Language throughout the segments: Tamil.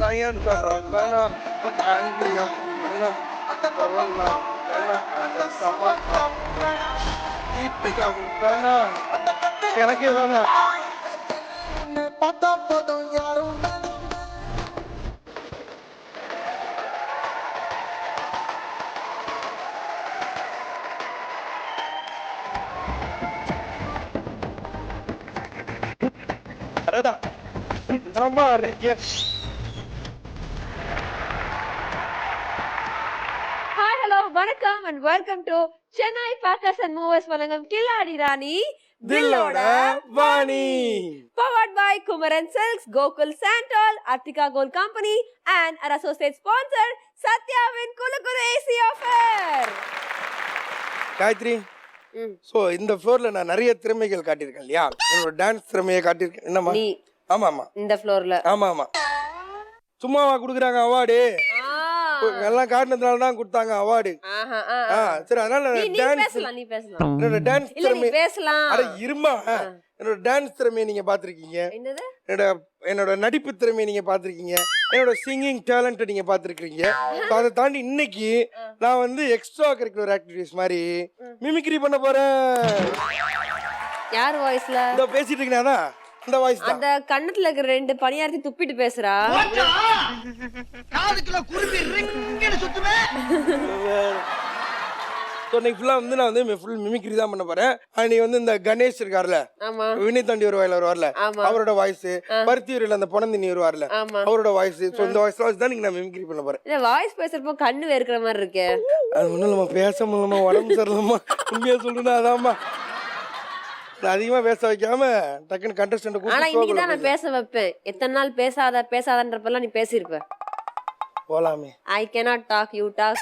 எனக்கு Hi, hello, வணக்கம் and welcome to Chennai Packers and Movers வழங்கும் கில்லாடி ராணி தில்லோட Vani. Powered by Kumaran Silks, Gokul Santol, Artika Gold Company and our associate sponsor Satyavin Kulukuru AC offer. Gayathri, so இந்த ஃப்ளோர்ல நான் நிறைய திறமைகள் காட்டியிருக்கேன் இல்லையா? என்னோட டான்ஸ் திறமையை காட்டியிருக்கேன். என்னம்மா? நீ ஆமா ஆமா இந்த ஃப்ளோர்ல ஆமா ஆமா சும்மாவா குடுக்குறாங்க அவார்டு? எல்லாம் காட்டினதுனால தான் கொடுத்தாங்க அவார்டு. சரி, அதனால என்னோட டான்ஸ் திறமை அட இருமா, என்னோட டான்ஸ் திறமையை நீங்க பாத்திருக்கீங்க, என்னோட நடிப்பு திறமையை நீங்க பாத்திருக்கீங்க, என்னோட சிங்கிங் டேலண்ட் நீங்க பாத்திருக்கீங்க. அதை தாண்டி இன்னைக்கு நான் வந்து எக்ஸ்ட்ரா கரிக்குலர் ஆக்டிவிட்டிஸ் மாதிரி மிமிக்ரி பண்ண போறேன். யார் வாய்ஸ்ல இதோ பேசிட்டு இருக்கேன், அந்த வாய்ஸ் தான். அந்த கண்ணத்துல இருக்கிற ரெண்டு பணியாரத்தி துப்பிட்டு பேசுறா. காதுக்குள்ள குருவி ரிங்னு சுத்துமே. வந்து நான் வந்து ஃபுல் மிமிக்ரி தான் பண்ண போறேன். அன்னைக்கு வந்து இந்த கணேஷ் இருக்கார்ல, வினய் தாண்டி வருவார்ல, அவரோட வாய்ஸ், பருத்தியூரில் அந்த பொணந்தினி வருவார்ல, அவரோட வாய்ஸ், இந்த வாய்ஸ் தான் நீங்க நான் மிமிக்ரி பண்ண போறேன். வாய்ஸ் பேசுறப்போ கண்ணு வேர்க்கிற மாதிரி இருக்கு. அது ஒண்ணும் இல்லம்மா, பேச முடியலமா, உடம்பு சரியில்லம்மா, உண்மையா சொல்றேன். அதான்மா, அதிகமா பேச வைக்காம டக்குன்னு கண்டஸ்டன்ட் கூப்பிட்டு. ஆனா இன்னைக்கு தான் நான் பேச வைப்பேன். எத்தனை நாள் பேசாதன்றப்பெல்லாம் நீ பேசியிருப்ப. போலாமே. I cannot talk, you talk.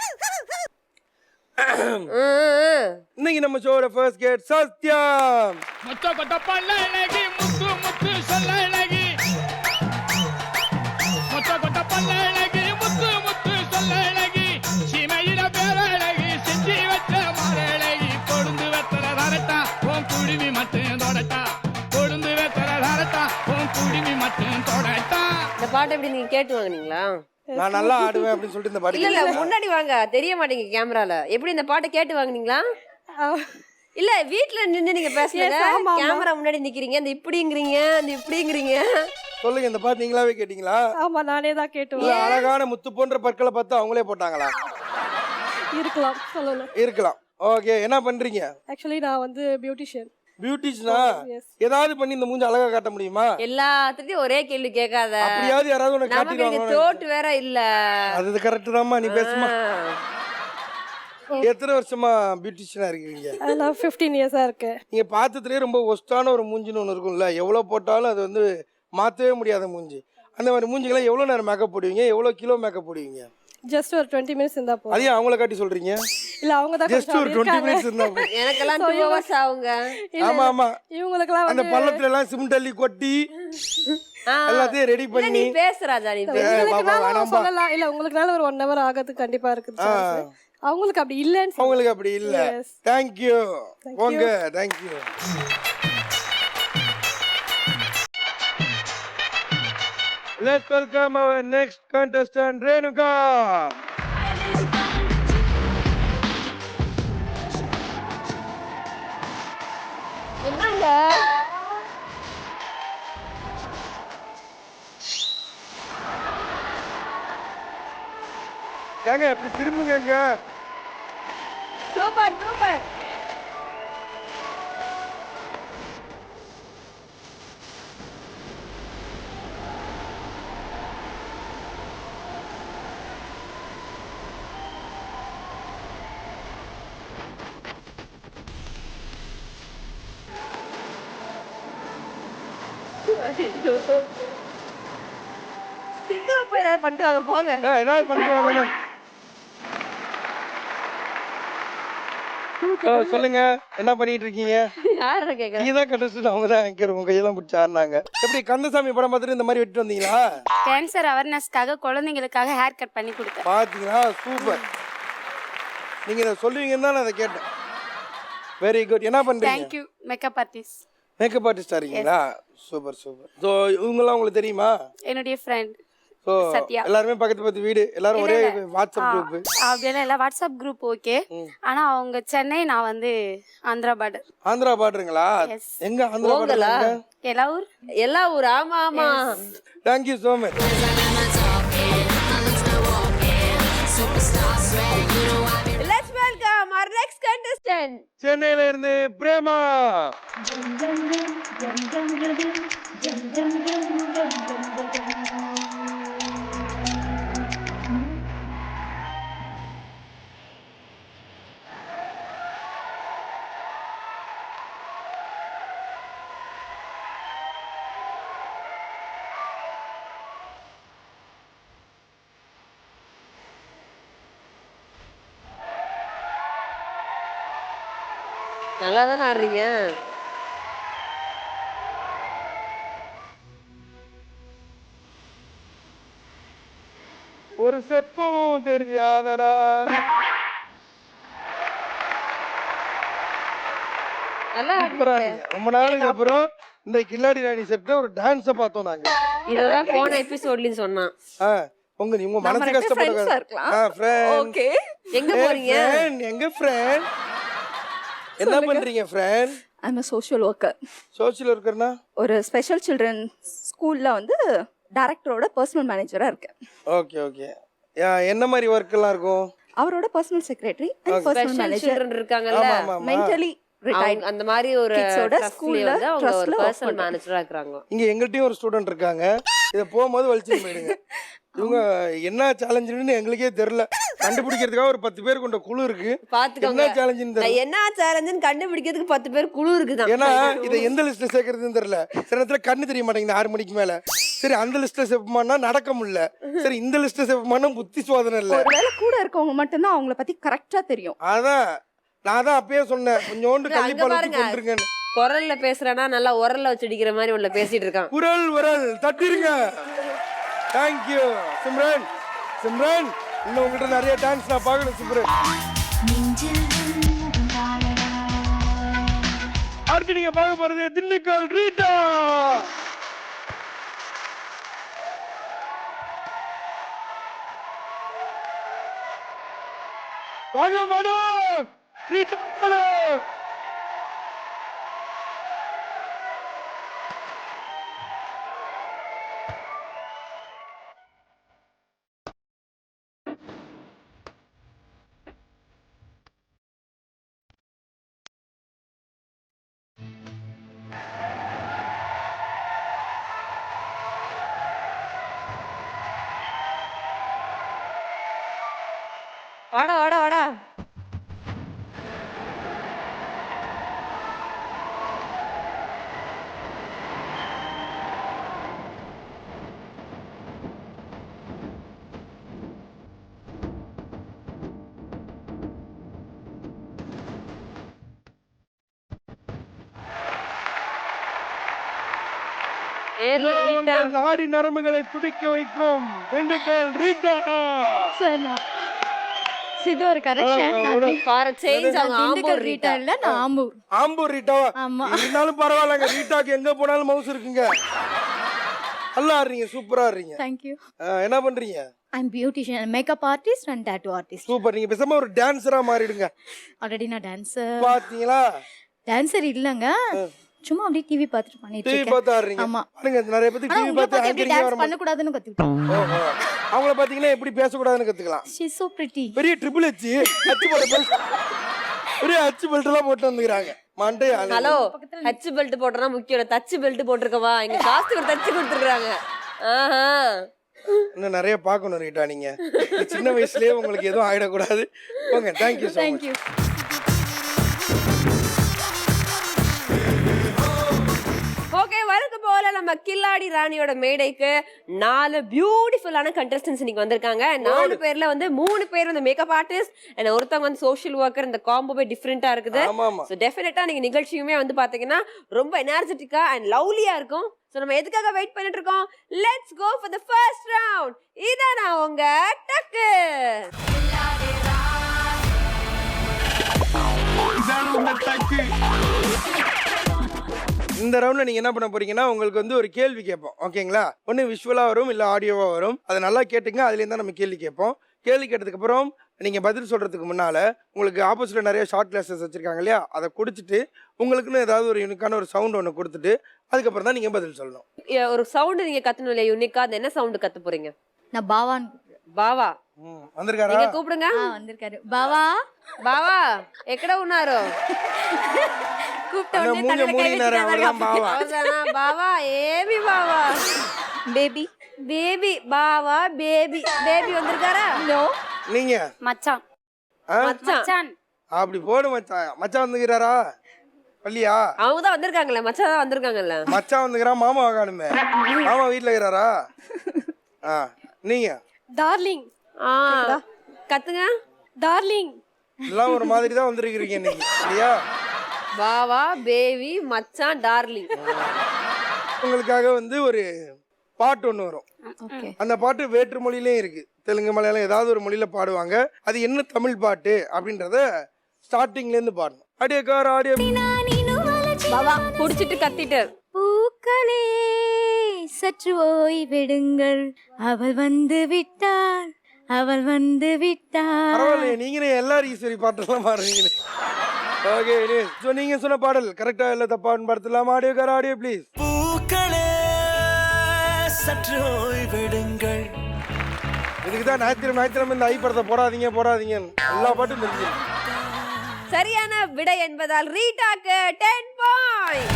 இன்னைக்கு நம்ம ஷோட ஃபர்ஸ்ட் கேட் சத்யா. முத்து கொட்ட பல்லழகி, முத்து முத்து சொல்லழகி, முத்து கொட்ட பல்லழகி, முத்து முத்து சொல்லழகி, சீமையில பேரழகி, செஞ்சி வச்ச மாரழகி, கொடுந்து வெத்தர தரட்டா உன் குடிமி மட்டும் தொடட்டா, கொடுந்து வெத்தர தரட்டா உன் குடிமி மட்டும் தொடட்டா. இந்த பாட்டு எப்படி நீங்க கேட்டு வாங்குனீங்களா? நான் நல்லா ஆடுவேன் அப்படின்னு சொல்லிட்டு இந்த பாட்டு. இல்ல முன்னாடி வாங்க, தெரிய மாட்டேங்க கேமரால. எப்படி இந்த பாட்டை கேட்டு வாங்குனீங்களா? இல்ல வீட்ல நின்னு நீங்க பேசல, கேமரா முன்னாடி நிக்கிறீங்க, இந்த இப்படிங்கறீங்க அந்த இப்படிங்கறீங்க. சொல்லுங்க, இந்த பாட்டு நீங்களாவே கேட்டீங்களா? ஆமா, நானே தான் கேட்டுவேன். அழகான முத்து போன்ற பற்களை பார்த்து அவங்களே போட்டாங்களா? இருக்கலாம், சொல்லல இருக்கலாம். ஓகே, என்ன பண்றீங்க? ஆக்சுவலி நான் வந்து பியூட்டிஷியன். பியூட்டிஷனா? ஏதாவது பண்ணி இந்த மூஞ்சி அழகா காட்ட முடியுமா? எல்லாத்துலயும் ஒரே கேள்வி கேட்காத. அப்படியாவது யாராவது உனக்கு காட்டிடுவாங்க. நமக்கு தோட் வேற இல்ல. அது கரெக்ட் தான்மா, நீ பேசுமா. எத்தனை வருஷமா பியூட்டிஷியனா இருக்கீங்க? நான் 15 இயர்ஸா இருக்கேன். நீங்க பார்த்ததுலயே ரொம்ப ஒஸ்டான ஒரு மூஞ்சின்னு ஒன்று இருக்கும்ல, எவ்வளவு போட்டாலும் அது வந்து மாத்தவே முடியாத மூஞ்சி. அந்த மாதிரி மூஞ்சிகளை எவ்வளவு நேரம் மேக்கப் போடுவீங்க? எவ்வளவு கிலோ மேக்கப் போடுவீங்க? ஜஸ்ட் ஒரு 20 மினிட்ஸ் இருந்தா போதும். அதையும் அவங்கள காட்டி சொல்றீங்க? இல்ல, அவங்க தான் ஜஸ்ட் ஒரு 20 மினிட்ஸ் இருந்தா போதும். எனக்கெல்லாம் 2 hours ஆகுங்க. ஆமா ஆமா, இவங்களுக்கெல்லாம் அந்த பள்ளத்துல எல்லாம் சிமெண்ட் அள்ளி கொட்டி எல்லாத்தையும் ரெடி பண்ணி. நீ பேசுறாஜா, நீ சொல்லலாம். இல்ல, உங்களுக்குனால ஒரு 1 hour ஆகிறதுக்கு கண்டிப்பா இருக்குது. அவங்களுக்கு அப்படி இல்லன்னு. அவங்களுக்கு அப்படி இல்ல. Thank you. போங்க, thank you. Let's welcome our next contestant, Renuka. என்னங்க ஏங்க இப்படி திரும்புங்க. Super super. பண்றாங்க போங்க. ஏதாவது பண்றாங்க. சொல்லுங்க, என்ன பண்ணிட்டு இருக்கீங்க? யார கேக்குறீங்க? நீங்க தான் கண்டஸ்டன்ட், அவங்க தான் ஆங்கர். உங்க கையெல்லாம் பிடிச்சி ஆடுனாங்க. எப்படி கந்தசாமி படம் பார்த்துட்டு இந்த மாதிரி வெட்டி வந்தீங்களா? கேன்சர் அவேர்னஸ்க்காக குழந்தைங்களுக்காக ஹேர் கட் பண்ணி கொடுத்தேன். பாத்தீங்களா, சூப்பர். நீங்க இதை சொல்லுவீங்கன்னு தான் நான் அதை கேட்டேன். Very good. என்ன பண்றீங்க? Thank you. Makeup artist. Makeup ஆர்டிஸ்டா இருக்கீங்களா? Super super. ஸோ இவங்கெல்லாம் உங்களுக்கு தெரியுமா? என்னுடைய ஃப்ரெண்ட். ஸோ சத்யா. எல்லாருமே பக்கத்து வீடு, எல்லாரும் ஒரே வாட்ஸ்அப் குரூப். அப்படியெல்லாம் இல்லை, வாட்ஸ்அப் குரூப் ஓகே. ஆனா அவங்க சென்னை, நான் வந்து ஆந்திரா பார்டர். ஆந்திரா பார்டருங்களா? Yes. எங்க ஆந்திரா போகலா? பார்டர்? எல்லா ஊர் எல்லா ஊர். ஆமா ஆமா. Thank you so much. Let's welcome our next contestant. சென்னையில இருந்து பிரேமா. நல்லா தானே ஆடுறீங்க. ஒரு செப்பம் தெரியாதடா. நல்லா சூப்பரா இருக்கு. ரொம்ப நாளுக்கு அப்புறம் இந்த கில்லாடி ராணி செட்ல ஒரு டான்ஸ பார்த்தோம் நாங்க. இதெல்லாம் போன எபிசோட்லயும் சொன்னான். உங்க மனசு கஷ்டப்பட. ஓகே. எங்க போறீங்க? எங்க ஃப்ரெண்ட்? என்ன பண்றீங்க friend? I'm social worker. Social ஒர்க்கர்னா? ஒரு ஸ்பெஷல் சில்ட்ரன் ஸ்கூல்ல வந்து டைரக்டரோட பர்சனல் மேனேஜரா இருக்கேன். Okay okay. என்ன மாதிரி ஒர்க் எல்லாம் இருக்கும்? அவரோட personal secretary and personal manager children இருக்காங்கல்ல, மென்டலி ரிட்டையர்ட் அந்த மாதிரி ஒரு கிட்ஸோட ஸ்கூல்ல வந்து அவங்க ஒரு பர்சனல் மேனேஜரா இருக்காங்க. இங்க எங்கள்கிட்டயும் ஒரு ஸ்டூடெண்ட் இருக்காங்க. இத போகும்போது வலிச்சு போயிடுங்க. இவங்க என்ன சேலஞ்சுன்னு எங்களுக்கே தெரியல. கண்டுபிடிக்கிறதுக்காக ஒரு 10 பேர் கொண்ட குழு இருக்கு. பாத்துக்கோங்க. என்ன சேலஞ்சுன்னு தெரியல. என்ன சேலஞ்சுன்னு கண்டுபிடிக்கிறதுக்கு 10 பேர் குழு இருக்குதான். ஏன்னா இதை எந்த லிஸ்ட்ல சேர்க்கறதுன்னு தெரியல. சில நேரத்துல கண்ணு தெரிய மாட்டேங்குது 6 மணிக்கு மேல. சரி அந்த லிஸ்ட்ல சேர்ப்போம்னா நடக்க முடியல. சரி இந்த லிஸ்ட்ல சேர்ப்போம்னா புத்தி சோதனை இல்ல. ஒருவேளை கூட இருக்கவங்க மட்டும்தான் அவங்கள பத்தி கரெக்டா தெரியும். அதான் நான் தான் அப்பயே சொன்னேன், கொஞ்சோண்டு அங்க கண்டிப்பா பாருங்க, கொண்டுருங்க. குரல்ல பேசுறேன்னா நல்லா உரல்ல வச்சு அடிக்கிற மாதிரி உள்ள பேசிட்டு இருக்கான். குரல் தட்டிருங்க. தேங்க்யூ சிம்ரன். சிம்ரன் இன்னும் உங்கள்கிட்ட நிறைய டான்ஸ் நான் பார்க்கணும் சிம்ரன். அடுத்து நீங்க பார்க்க போறது திண்டுக்கல் ரீட்டா. வாங்க மேடம், ரீட்டா மேடம். வாடா வாடா வாடா. நாடி நரம்புகளை துடிக்க வைக்கும் திண்டுக்கல் ரீட்டா. இது ஒரு கரெக்ஷன். ஃபார் சேஞ்ச் அவங்க ஆம்பூர் ரீட்டா இல்ல, நான் ஆம்பூர். ஆம்பூர் ரீட்டாவா? ஆமா. இருந்தாலும் பரவாயில்லங்க, ரீட்டாக்கு எங்க போனாலும் மவுஸ் இருக்குங்க. நல்லா ஆடுறீங்க, சூப்பரா ஆடுறீங்க. Thank you. என்ன பண்றீங்க? I'm beautician, makeup artist and tattoo artist. Super. நீங்க பேசாம ஒரு டான்சரா மாறிடுங்க. ஆல்ரெடி நான் டான்சர். பாத்தீங்களா? டான்சர் இல்லங்க, சும்மா அப்படியே டிவி பார்த்துட்டு பண்ணிட்டு டிவி இருக்கேன். பார்த்து ஆடுறீங்க. ஆமா. பாருங்க நிறைய பேர் டிவி பார்த்து ஆங்கரிங்க வர பண்ண கூடாதுன்னு கத்துக்கிட்டேன். ஓஹோ. அவங்கள பாத்தீங்கன்னா எப்படி பேச கூடாதுன்னு கத்துக்கலாம். She's so pretty. பெரிய ட்ரிபிள் எச் அச்சு போட பெரிய அச்சு பெல்ட் எல்லாம் போட்டு வந்துக்கறாங்க. மண்டே ஆளு. ஹலோ, ஹச் பெல்ட் போட்டறனா முக்கியம் இல்ல, தச்சு பெல்ட் போட்டுருக்கவா? எங்க காஸ்ட்க்கு தச்சு கொடுத்துறாங்க. ஆஹா. இன்னும் நிறைய பார்க்கணும் ரீட்டா. நீங்க சின்ன வயசுலயே உங்களுக்கு எதுவும் ஆயிடக்கூடாது. Okay, thank you so much. Okay, வழக்கம் போல நம்ம கில்லாடி ராணியோட மேடைக்கு 4 பியூட்டிஃபுல்லான கண்டஸ்டன்ஸ் இன்னைக்கு வந்திருக்காங்க. 4 பேர்ல வந்து 3 பேர் வந்து மேக்கப் ஆர்டிஸ்ட் and ஒருத்தவங்க வந்து சோஷியல் ஒர்க்கர். இந்த காம்போவே டிஃபரெண்டா இருக்குது. சோ டெஃபினட்டா நீங்க நிகழ்ச்சியுமே வந்து பாத்தீங்கன்னா ரொம்ப எனர்ஜெட்டிக்கா அண்ட் லவ்லியா இருக்கும். சோ நம்ம எதுக்காக வெயிட் பண்ணிட்டு இருக்கோம்? Let's go for the first round. இதான் உங்க டக்கு. இந்த ரவுண்ட்ல நீங்க என்ன பண்ண போறீங்கன்னா உங்களுக்கு வந்து ஒரு கேள்வி கேட்போம். ஓகேங்களா? ஒன்று விஷுவலாக வரும், இல்லை ஆடியோவாக வரும். அதை நல்லா கேட்டுங்க. அதுலேருந்து தான் நம்ம கேள்வி கேட்போம். கேள்வி கேட்டதுக்கு அப்புறம் நீங்கள் பதில் சொல்கிறதுக்கு முன்னால் உங்களுக்கு ஆப்போசிட்டில் நிறைய ஷார்ட் கிளாஸஸ் வச்சுருக்காங்க இல்லையா, அதை குடிச்சிட்டு உங்களுக்குன்னு ஏதாவது ஒரு யூனிக்கான ஒரு சவுண்ட் ஒன்று கொடுத்துட்டு அதுக்கப்புறம் தான் நீங்கள் பதில் சொல்லணும். ஒரு சவுண்டு நீங்க கத்தணும் இல்லையா யூனிக்கா, அது என்ன சவுண்டு கத்த போறீங்க? நான் பாவான் பாவா வந்திருக்காரா? நீங்க கூப்பிடுங்க. வந்திருக்காரு. பாவா బావా ఎక్కడ ఉన్నారు? బావా ఏమి బావా? பேபி బేబీ బావా బేబీ బేబీ வந்திருக்காரா? நோ நீங்க மச்சான் மச்சான் மச்சான் அப்படி போடு மச்சான். மச்சான் வந்துக்கிறாரா? பள்ளியா? அவங்க தான் வந்திருக்காங்கல்ல, மச்சான் தான் வந்திருக்காங்கல்ல. மச்சான் வந்துக்கிறான். மாமா காணுமே. மாமா வீட்டுல இருக்கிறாரா? நீங்க டார்லிங் கத்துங்க. டார்லிங் எல்லாம் ஒரு மாதிரி தான் வந்திருக்கிறீங்க இன்னைக்கு இல்லையா? பாவா பேபி மச்சான் டார்லிங். உங்களுக்காக வந்து ஒரு பாட்டு ஒன்று வரும். அந்த பாட்டு வேற்று மொழியிலையும் இருக்கு. தெலுங்கு மலையாளம் ஏதாவது ஒரு மொழியில பாடுவாங்க. அது என்ன தமிழ் பாட்டு அப்படின்றத ஸ்டார்டிங்ல இருந்து பாடணும். ஆடியோக்கார் ஆடியோ பாவா குடிச்சிட்டு கத்திட்டு பூக்களே சற்று ஓய்வெடுங்கள், அவள் வந்து விட்டாள், அவள் வந்து விட்டாள். பரவாயில்லையே, நீங்களே எல்லாரும் ஈஸ்வரி பாட்டெல்லாம் பாடுறீங்களே. ஓகே, ஸோ நீங்க சொன்ன பாடல் கரெக்டா இல்லை தப்பான்னு பார்த்துலாம். ஆடியோக்கார் ஆடியோ ப்ளீஸ். பூக்களே சற்று ஓய்வெடுங்கள். இதுக்கு தான் ஞாயிற்றுக்கிழமை இந்த ஐ படத்தை போடாதீங்க எல்லா பாட்டும் தெரிஞ்சு. சரியான விடை என்பதால் ரீட்டாக்கு 10 பாயிண்ட்.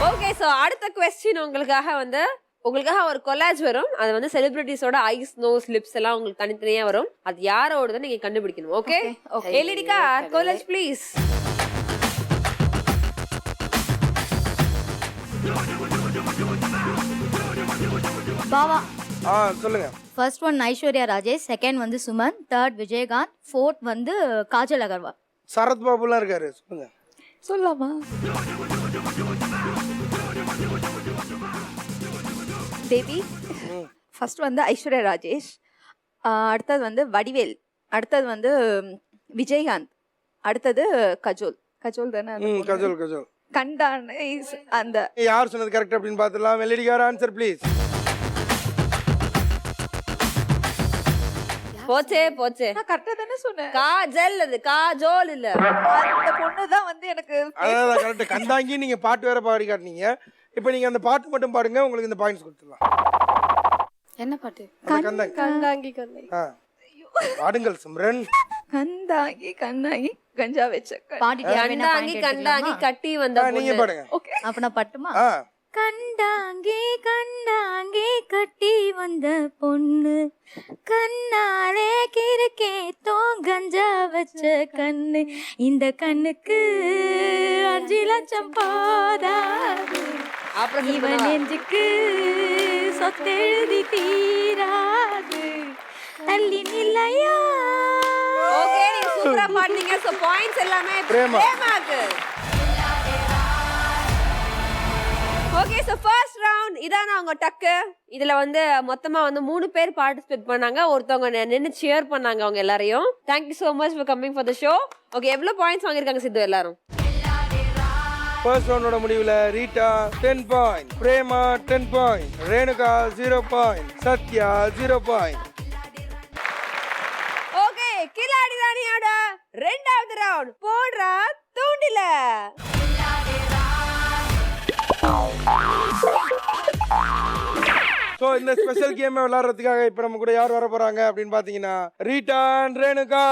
ஓகே, சோ அடுத்த क्वेश्चन உங்களுக்காக ஒரு கொலாஜ் வரும். அது வந்து செலிபிரிட்டிஸோட ஐஸ், நோஸ், லிப்ஸ் எல்லாம் உங்களுக்கு தனித்தனியா வரும். அது யாரோடது நீங்க கண்டுபிடிக்கணும். ஓகே, எலிடிகா கொலாஜ் ப்ளீஸ். பாவா சொல்லுங்க. First one Aishwarya Rajesh, second வந்து சுமன், தேர்ட் விஜயகாந்த், ஃபோர்த் வந்து காஜல் அகர்வால். சரத் பாபுலாம் இருக்காரு. சொல்லுங்க. சொல்லாமா? பேபி ஃபர்ஸ்ட் வந்து ஐஸ்வர்யா ராஜேஷ், அடுத்தது வந்து வடிவேல், அடுத்தது வந்து விஜயகாந்த், அடுத்தது கஜோல் தானே? கஜோல் கண்டான் அந்த யார் சொன்னது கரெக்ட் அப்படின்னு பார்த்துலாம். எல்இடிக்கார ஆன்சர் ப்ளீஸ். போச்சே நான் கரெக்டா தானே சொன்னேன். காஜல், அது காஜோல் இல்ல. அந்த பொண்ணு தான் வந்து எனக்கு அதான் கரெக்ட். கந்தாங்கி நீங்க பாட்டு வேற பாடி காட்டினீங்க. இப்போ நீங்க அந்த பாட்டு மட்டும் பாடுங்க, உங்களுக்கு இந்த பாயிண்ட்ஸ் கொடுத்துடலாம். என்ன பாட்டு? கந்தாங்கி. கண்டாங்கி பாடுங்கள் சிம்ரன். கந்தாங்கி கஞ்சா வச்ச கண்டாங்கி கட்டி வந்த நீங்க பாடுங்க. ஓகே, அப்ப நான் பட்டுமா? கண்டாங்கி கட்டி வந்த பொண்ணு, கண்ணாலே கிறுக்கேத்தோ கஞ்சா வச்ச கண்ணு, இந்த கண்ணுக்கு 5 லட்சம் போதாது, இவன் நெஞ்சுக்கு சொத்தெழுதி தீராது, தள்ளி நில்லையா. ஓகே, நீங்க சூப்பரா பாடுனீங்க. சோ பாயிண்ட்ஸ் எல்லாமே பிரேமாக்கு. ஓகே, சோ ஃபர்ஸ்ட் ரவுண்ட் இதான அவங்க டக்கு. இதுல வந்து மொத்தமா வந்து 3 பேர் பார்ட்டிசிபேட் பண்ணாங்க. ஒருத்தவங்க நின்னு cheer பண்ணாங்க அவங்க எல்லாரையும். Thank you so much for coming for the show. Okay, எவ்வளவு பாயிண்ட்ஸ் வாங்கிருக்காங்க சித்து எல்லாரும்? ஃபர்ஸ்ட் ரவுண்டோட முடிவுல Reeta 10 point, Prema 10 point, Renuka 0 point, Sathya 0 point. Okay, கில்லாடி ராணியோட இரண்டாவது ரவுண்ட் போடுறா தூண்டில. சோ இந்த ஸ்பெஷல் கேம் விளையாடுறதுக்காக இப்ப நம்ம கூட யார் வர போறாங்க அப்படின்னு பாத்தீங்கன்னா ரீட்டா அண்ட் ரேணுகா.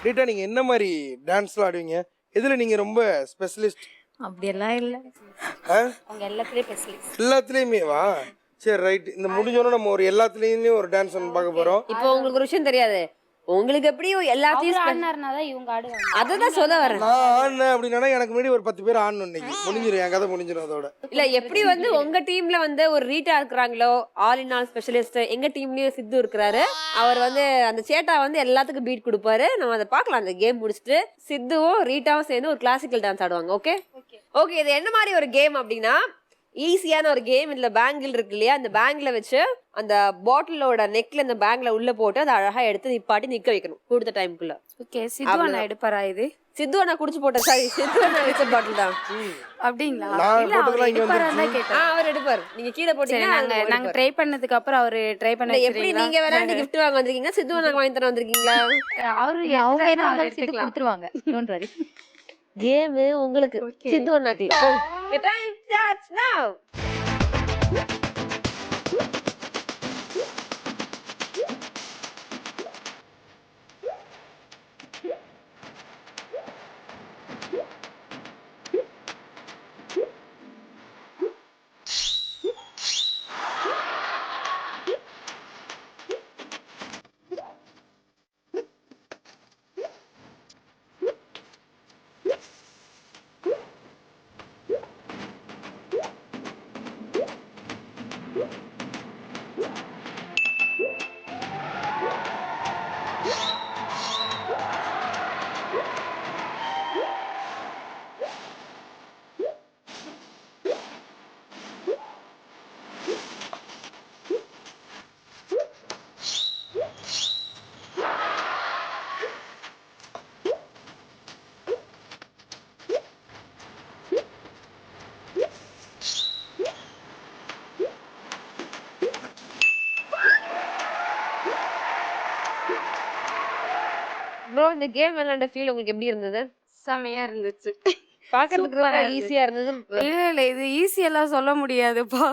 ரீட்டா, நீங்க என்ன மாதிரி டான்ஸ்லாம் ஆடுவீங்க? எதுல நீங்க ரொம்ப ஸ்பெஷலிஸ்ட்? அப்படியெல்லாம் இல்ல, அவங்க எல்லாத்துலயும் ஸ்பெஷலிஸ்ட். எல்லாத்துலயுமேவா? சரி, ரைட். இந்த முடிஞ்சோன்னு நம்ம ஒரு எல்லாத்துலயும் ஒரு டான்ஸ் ஒன்று பார்க்க போறோம். இப்போ உங்களுக்கு ஒரு விஷயம் தெரியாது, உங்களுக்கு எப்படி எல்லாத்தையும் ஆடினாருனாதான் இவங்க ஆடுவாங்க. அதுதான் சொல்ல வரேன். நான் ஆடினேன் அப்படின்னா எனக்கு முன்னாடி ஒரு 10 பேர் ஆடணும். இன்னைக்கு முடிஞ்சிடும், என் கதை முடிஞ்சிடும் அதோட. இல்ல, எப்படி வந்து உங்க டீம்ல வந்து ஒரு ரீட்டா இருக்கிறாங்களோ, ஆல் இன் ஆல் ஸ்பெஷலிஸ்ட், எங்க டீம்லயும் சித்து இருக்கிறாரு. அவர் வந்து அந்த சேட்டா வந்து எல்லாத்துக்கும் பீட் கொடுப்பாரு. நம்ம அதை பார்க்கலாம். அந்த கேம் முடிச்சுட்டு சித்துவும் ரீட்டாவும் சேர்ந்து ஒரு கிளாசிக்கல் டான்ஸ் ஆடுவாங்க. ஓகே, இது என்ன மாதிரி ஒரு கேம் அப்படின்னா, ஈஸியான ஒரு கேம். இதுல பேங்கிள் இருக்கு இல்லையா, அந்த பேங்க்ல வச்சு அந்த பாட்டிலோட நெக்ல அந்த பேங்க்ல உள்ள போட்டு அதை அழகா எடுத்து நிப்பாட்டி நிக்க வைக்கணும் கொடுத்த டைம்குள்ள. ஓகே, சித்து அண்ணா எடுப்பாரா இது? சித்து அண்ணா குடிச்சு போட்ட, சாரி சித்து அண்ணா வச்ச பாட்டில் தான். அப்படிங்களா? நான் இல்ல, அவர் போட்டதெல்லாம் இங்க எடுப்பாரான்னு தான் கேட்டேன். அவர் எடுப்பார். நீங்க கீழே போட்டீங்கன்னா நாங்க ட்ரை பண்ணதுக்கு அப்புறம் அவரு ட்ரை பண்ண எப்படி நீங்க விளையாண்டு gift வாங்க வந்திருக்கீங்க, சித்து அண்ணா வாங்கி தர வந்திருக்கீங்களா? அவரு அவங்க என்ன வந்தாலும் சித்து கொடுத்துருவாங்க. Don't worry. கேம் உங்களுக்கு சித்து அண்ணாக்கு. Time starts now. ப்ரோ, இந்த கேம் விளையாண்ட ஃபீல் உங்களுக்கு எப்படி இருந்தது? செமையா இருந்துச்சு. பாக்கிறதுக்கு ரொம்ப ஈஸியா இருந்தது. இல்ல இது ஈஸி எல்லாம் சொல்ல முடியாதுப்பா.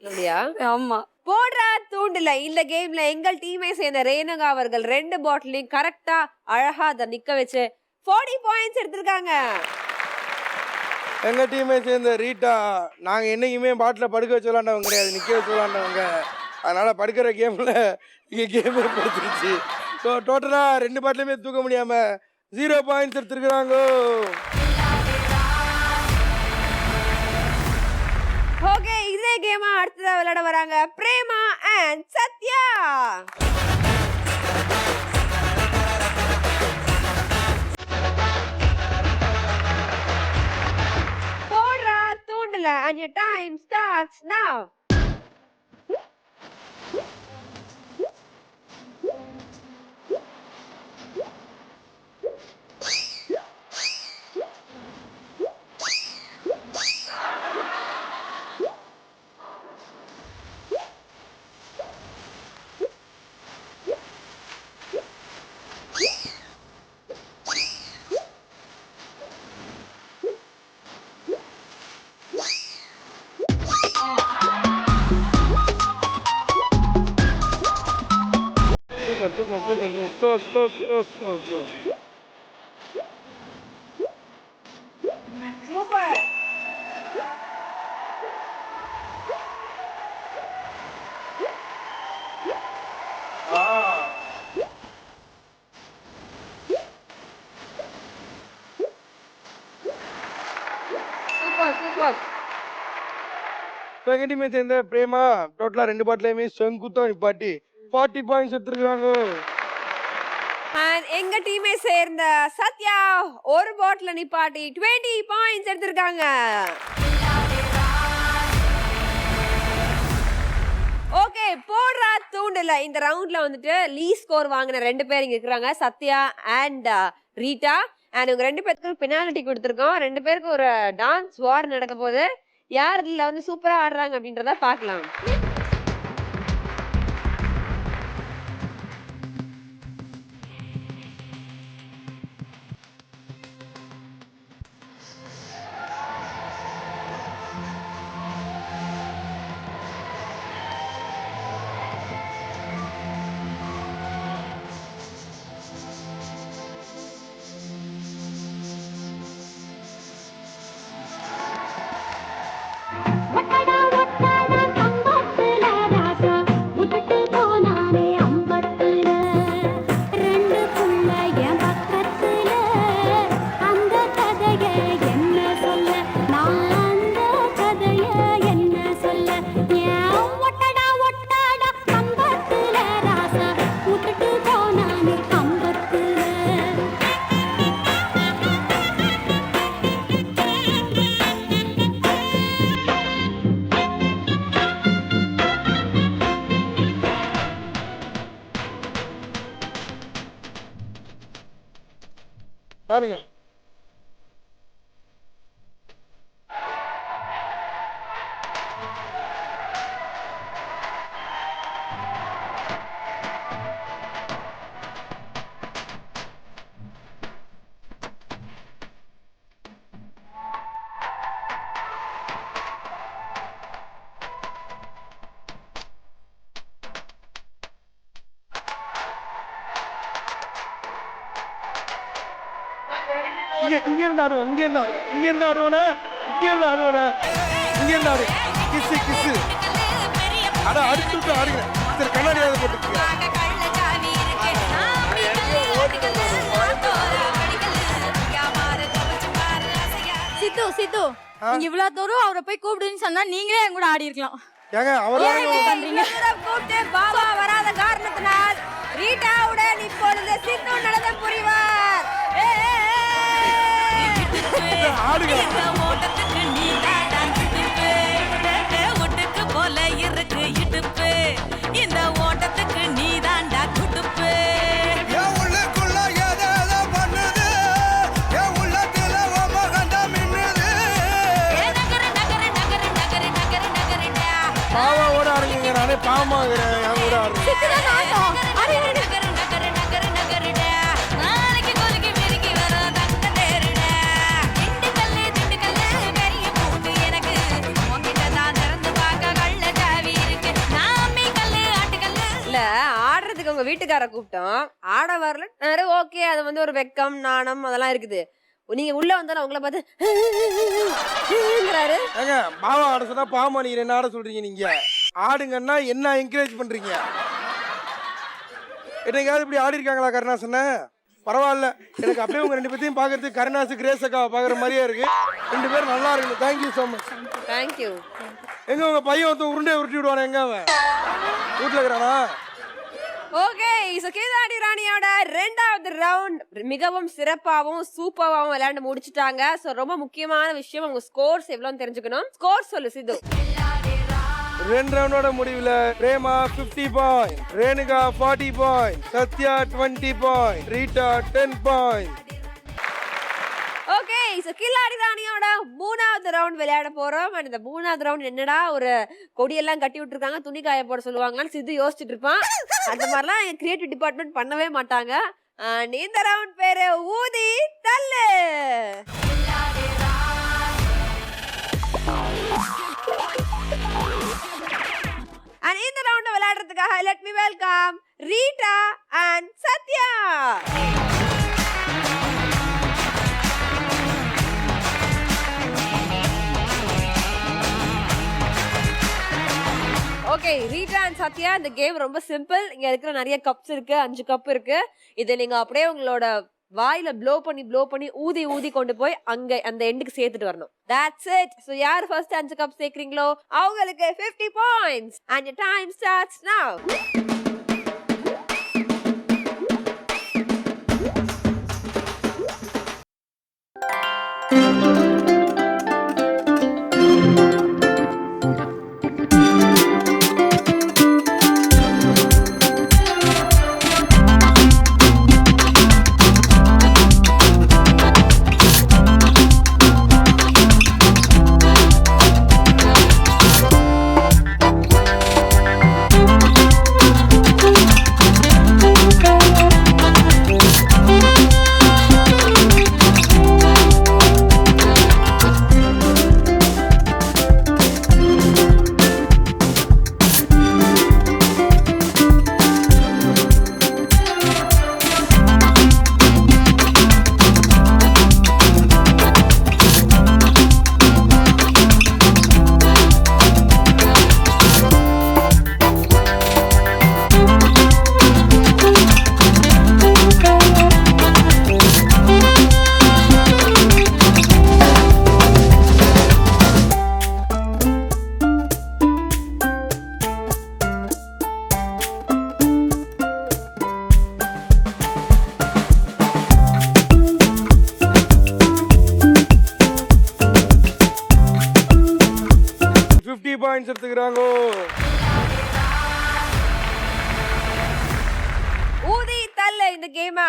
அப்படியா? ஆமா. போடுறா தூண்டுல இந்த கேம்ல எங்கள் டீமை சேர்ந்த ரேணுகா அவர்கள் 2 பாட்டிலையும் கரெக்டா அழகா அதை நிக்க வச்சு 40 பாயிண்ட்ஸ் எடுத்திருக்காங்க. எங்க டீமை சேர்ந்த ரீட்டா, நாங்க என்னைக்குமே பாட்டில படுக்க வச்சு விளாண்டவங்க கிடையாது, நிக்க வச்சு விளாண்டவங்க. அதனால படுக்கிற கேம்ல இங்க கேம் ஏற்படுத்திருச்சு. ஸோ டோட்டலா 2 பாட்டிலுமே தூக்க முடியாம 0 பாயிண்ட்ஸ் எடுத்திருக்கிறாங்க. ஓகே, இதே கேமா அடுத்ததா விளையாட வராங்க பிரேமா அண்ட் சத்யா. போடுறா தூண்டுல and your time starts now. எங்க டீமை சேர்ந்த பிரேமா டோட்டலா 2 பாட்டிலையுமே செங்குத்தம் நிப்பாட்டி 40 பாயிண்ட்ஸ் எடுத்திருக்காங்க. And எங்க டீமை சேர்ந்த சத்யா ஒரு பாட்டில நிப்பாட்டி 20 பாயிண்ட்ஸ் எடுத்திருக்காங்க. ஓகே, போடுறா தூண்டுல இந்த ரவுண்ட்ல வந்துட்டு லீ ஸ்கோர் வாங்கின 2 பேர் இங்க இருக்காங்க, சத்யா அண்ட் ரீட்டா. அண்ட் இவங்க 2 பேருக்கு பெனால்டி கொடுத்துருக்கோம். 2 பேருக்கு ஒரு டான்ஸ் வார் நடக்க போகுது. யார் இதுல வந்து சூப்பரா ஆடுறாங்க அப்படின்றத பார்க்கலாம். பாருங்க. இங்க இருந்து ஆடுவோம், இங்க இருந்து ஆடுவோம். கிசு அட அடுத்து விட்டு ஆடுங்க. சரி கண்ணாடியாவது போட்டுக்கீங்க. சித்து நீங்க இவ்வளவு தூரம் அவரை போய் கூப்பிடுன்னு சொன்னா நீங்களே என் கூட ஆடி இருக்கலாம். ஏங்க கூப்பிட்டு பாபா வராத காரணத்தினால் ரீட்டாவுடன் இப்பொழுது சித்து நடனம் புரிவார். ஆடுங்க. இந்த ஓட்டத்துக்கு நீதாண்டா குடுப்பு. பாவாவோட ஆடுங்க. நானே பாமாகிறேன். என் கூட ஆடுங்க. ஆடுறதுக்கு உங்க வீட்டுக்கார கூப்பிட்டோம், ஆட வரல. ஓகே, அது வந்து ஒரு வெக்கம் நாணம் அதெல்லாம் இருக்குது. நீங்க உள்ள வந்தாலும் அவங்கள பார்த்து ஏங்க பாவா ஆட சொன்னா பாமா நீங்க என்ன ஆட சொல்றீங்க? நீங்க ஆடுங்கன்னா என்ன என்கரேஜ் பண்றீங்க? என்னைக்காவது இப்படி ஆடி இருக்காங்களா கருணாசன? பரவாயில்ல, எனக்கு அப்படியே உங்க ரெண்டு பேத்தையும் பாக்குறதுக்கு கருணாசு கிரேசக்கா பாக்குற மாதிரியே இருக்கு. ரெண்டு பேரும் நல்லா இருக்கு. Thank you so much. தேங்க்யூ. எங்க உங்க பையன் வந்து உருண்டை உருட்டி விடுவானே, எங்க அவன் வீட்டுல இருக்கிறானா? ஓகே, சோ கில்லாடி ராணியோட 2வது ரவுண்ட் மிகவும் சிறப்பாவும் சூப்பராவும் விளையாண்டு முடிச்சிட்டாங்க. சோ ரொம்ப முக்கியமான விஷயம், உங்க ஸ்கோர்ஸ் எவ்வளவுன்னு தெரிஞ்சுக்கணும். ஸ்கோர் சொல்லு சித்து. 2 ரவுண்டோட முடிவுல Prema 50 point, Renuka 40 point, Sathya 20 point, Reeta 10 point. Okay, so கில்லாடி ராணியோட 3வது ரவுண்ட் விளையாட போறோம். அண்ட் இந்த 3வது ரவுண்ட் என்னடா ஒரு கொடியெல்லாம் கட்டி விட்டுருக்காங்க, துணி காய போட சொல்லுவாங்கன்னு சித்து யோசிச்சுட்டு இருப்பான். அந்த மாதிரிலாம் எங்க கிரியேட்டிவ் டிபார்ட்மெண்ட் பண்ணவே மாட்டாங்க. அண்ட் இந்த ரவுண்ட் பேரு ஊதி தள்ளு. அண்ட் இந்த ரவுண்ட விளையாடுறதுக்காக let me welcome Reeta and Sathya. Okay, Reeta and Sathya, இந்த கேம் ரொம்ப சிம்பிள். இங்க இருக்கிற நிறைய கப்ஸ் இருக்கு, 5 கப் இருக்கு. இதை நீங்க அப்படியே உங்களோட வாயில ப்ளோ பண்ணி ஊதி கொண்டு போய் அங்க அந்த எண்டுக்கு சேர்த்துட்டு வரணும். That's it. So யார் ஃபர்ஸ்ட் 5 கப் சேர்க்கறீங்களோ அவங்களுக்கு 50 points. And your time starts now.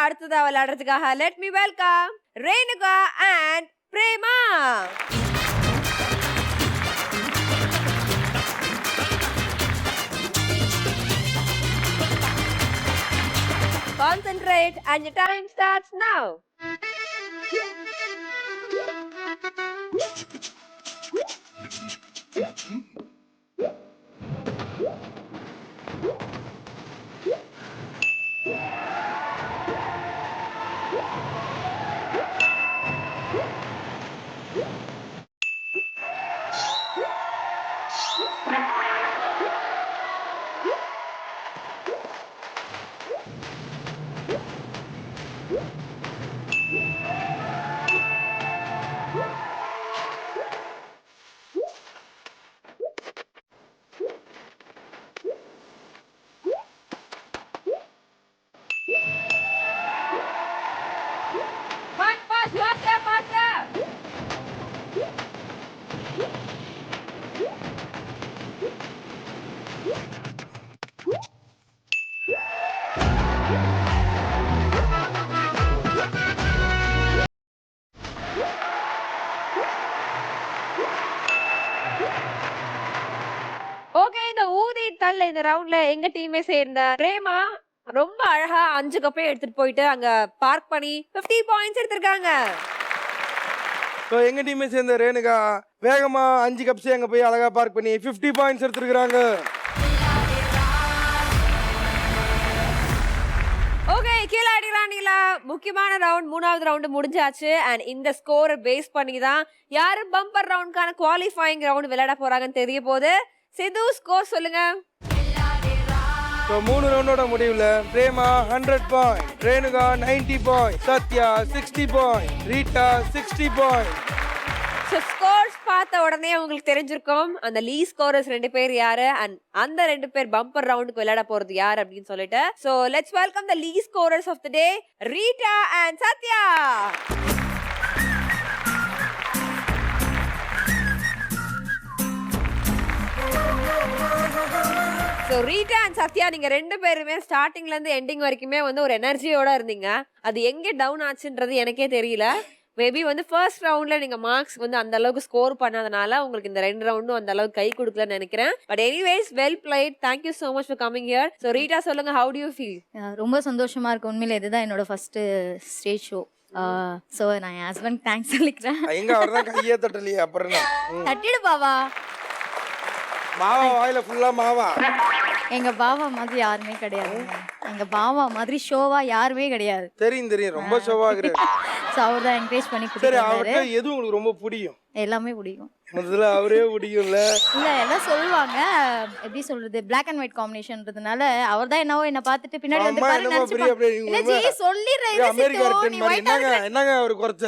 அடுத்ததா விளையாடுறதுக்காக let me welcome Renuka and Prema. Concentrate and your time starts now. Okay, இந்த ஊதி தள்ள இந்த ரவுண்ட்ல எங்க டீமே சேர்ந்த பிரேமா ரொம்ப அழகா 5 கப்பையும் எடுத்துட்டு போயிட்டு அங்க பார்க் பண்ணி 50 பாயிண்ட்ஸ் எடுத்திருக்காங்க. ஸோ எங்க டீமை சேர்ந்த ரேணுகா வேகமா 5 கப்ஸ் அங்க போய் அழகா பார்க் பண்ணி 50 பாயிண்ட்ஸ் எடுத்துருக்காங்க. ஓகே, கில்லாடி ராணில முக்கியமான ரவுண்ட் 3வது ரவுண்ட் முடிஞ்சாச்சு. அண்ட் இந்த ஸ்கோரை பேஸ் பண்ணி தான் யாரு பம்பர் ரவுண்டுக்கான குவாலிஃபைங் ரவுண்ட் விளையாட போறாங்கன்னு தெரிய போகுது. சிது ஸ்கோர் சொல்லுங்க. ஸோ 3 ரவுண்டோட முடிவுல Prema 100 point, Renuka 90 point, Sathya 60 point, Rita 60 point. So scores பார்த்த உடனே உங்களுக்கு தெரிஞ்சிருக்கும் அந்த லீ ஸ்கோரர்ஸ் 2 பேர் யாரு அண்ட் அந்த 2 பேர் பம்பர் ரவுண்டுக்கு விளையாட போறது யார் அப்படின்னு சொல்லிட்டு. So let's welcome the lead scorers of the day, Rita and Sathya. So Rita and Sathya நீங்க 2 பேருமே ஸ்டார்டிங்ல இருந்து எண்டிங் வரைக்குமே வந்து ஒரு எனர்ஜியோட இருந்தீங்க. அது எங்க டவுன் ஆச்சுன்றது எனக்கே தெரியல. மேபி வந்து ஃபர்ஸ்ட் ரவுண்ட்ல நீங்க மார்க்ஸ் வந்து அந்த அளவுக்கு ஸ்கோர் பண்ணாதனால உங்களுக்கு இந்த 2 ரவுண்டும் அந்த அளவுக்கு கை கொடுக்கலன்னு நினைக்கிறேன். But anyways well plate. Thank you so much for coming here. So Rita சொல்லுங்க, how do you feel? ரொம்ப சந்தோஷமா இருக்கு. உண்மையில இதுதான் என்னோட ஃபர்ஸ்ட் ஸ்டேஜ் ஷோ. ஸோ நான் என் ஹஸ்பண்ட் தேங்க்ஸ் சொல்லிக்கிறேன். எங்க அவர் தான் கையே தட்டலையே, அப்புறம் என்ன? தட்டிடு பாவா. மாவா வாயில ஃபுல்லா மாவா. எங்க பாவா மாதிரி யாருமே கிடையாது. எங்க பாவா மாதிரி ஷோவா யாருமே கிடையாது. தெரியும் ரொம்ப ஷோவாகுது. ஸோ அவர் தான் என்கரேஜ் பண்ணி சரி, கொடுத்தாரு. அவருக்கு எது உங்களுக்கு ரொம்ப பிடிக்கும்? எல்லாமே பிடிக்கும். முதல்ல அவரே பிடிக்கும்ல. இல்ல எல்லாம் சொல்லுவாங்க, எப்படி சொல்றது, பிளாக் அண்ட் ஒயிட் காம்பினேஷன்ன்றதுனால அவர் தான் என்னவோ என்ன பார்த்துட்டு பின்னாடி வந்து பாரு நினைச்சுப்பாங்க. இல்ல ஜி சொல்லிடுறேன், என்னங்க அவர் குறைச்ச